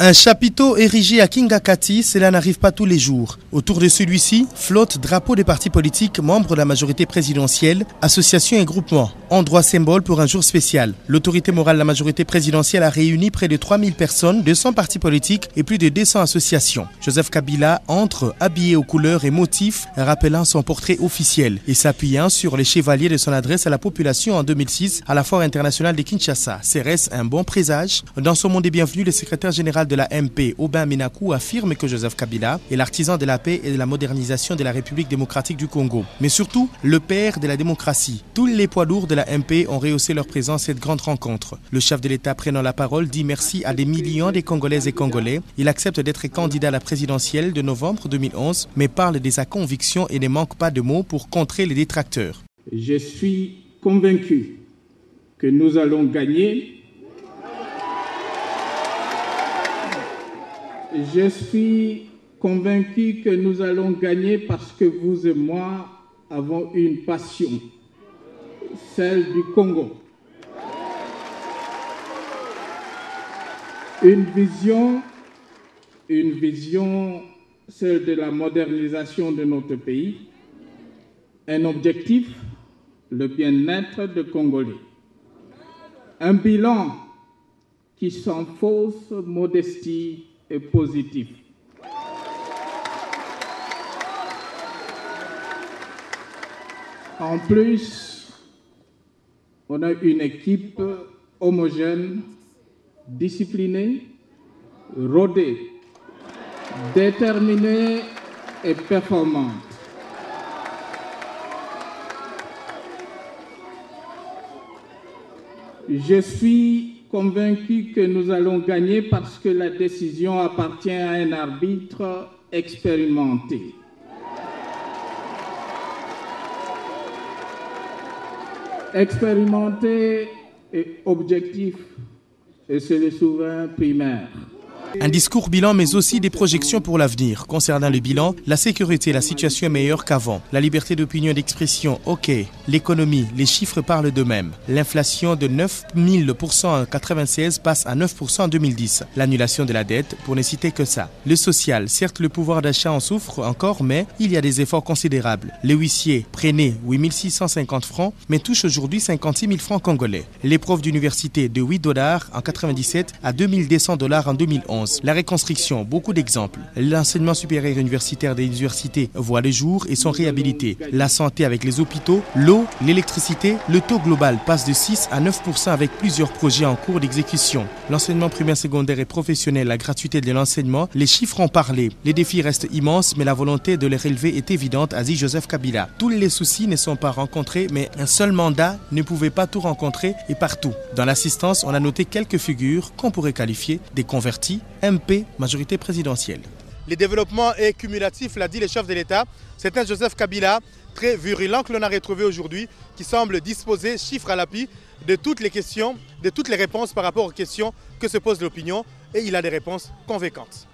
Un chapiteau érigé à Kingakati, cela n'arrive pas tous les jours. Autour de celui-ci flottent drapeaux des partis politiques membres de la majorité présidentielle, associations et groupements. Endroit symbole pour un jour spécial. L'autorité morale de la majorité présidentielle a réuni près de 3000 personnes, 200 partis politiques et plus de 200 associations. Joseph Kabila entre habillé aux couleurs et motifs, rappelant son portrait officiel et s'appuyant sur les chevaliers de son adresse à la population en 2006 à la Foire internationale de Kinshasa. Serait-ce un bon présage? Dans son monde des bienvenus, le secrétaire général de la MP, Aubin Minakou, affirme que Joseph Kabila est l'artisan de la paix et de la modernisation de la République démocratique du Congo. Mais surtout, le père de la démocratie. Tous les poids lourds de la MP ont rehaussé leur présence à cette grande rencontre. Le chef de l'État prenant la parole dit merci à des millions de Congolaises et Congolais. Il accepte d'être candidat à la présidentielle de novembre 2011, mais parle de sa conviction et ne manque pas de mots pour contrer les détracteurs. Je suis convaincu que nous allons gagner. Je suis convaincu que nous allons gagner parce que vous et moi avons une passion, celle du Congo. Une vision, celle de la modernisation de notre pays. Un objectif, le bien-être des Congolais. Un bilan qui sans fausse modestie est positif. En plus, on a une équipe homogène, disciplinée, rodée, déterminée et performante. Je suis convaincu que nous allons gagner parce que la décision appartient à un arbitre expérimenté. Expérimenté et objectif, et c'est le souverain primaire. Un discours bilan mais aussi des projections pour l'avenir. Concernant le bilan, la sécurité, la situation est meilleure qu'avant. La liberté d'opinion et d'expression, ok. L'économie, les chiffres parlent d'eux-mêmes. L'inflation de 9000% en 1996 passe à 9% en 2010. L'annulation de la dette, pour ne citer que ça. Le social, certes le pouvoir d'achat en souffre encore, mais il y a des efforts considérables. Les huissiers prenaient 8650 francs, mais touchent aujourd'hui 56 000 francs congolais. Les profs d'université de $8 en 1997 à $2200 en 2011. La reconstruction, beaucoup d'exemples. L'enseignement supérieur universitaire des universités voit le jour et sont réhabilités. La santé avec les hôpitaux, l'eau, l'électricité, le taux global passe de 6 à 9% avec plusieurs projets en cours d'exécution. L'enseignement primaire, secondaire et professionnel, la gratuité de l'enseignement, les chiffres ont parlé. Les défis restent immenses, mais la volonté de les relever est évidente, a dit Joseph Kabila. Tous les soucis ne sont pas rencontrés, mais un seul mandat ne pouvait pas tout rencontrer et partout. Dans l'assistance, on a noté quelques figures qu'on pourrait qualifier des convertis, MP, majorité présidentielle. Le développement est cumulatif, l'a dit le chef de l'État. C'est un Joseph Kabila très virulent que l'on a retrouvé aujourd'hui, qui semble disposer, chiffre à l'appui, de toutes les questions, de toutes les réponses par rapport aux questions que se pose l'opinion, et il a des réponses convaincantes.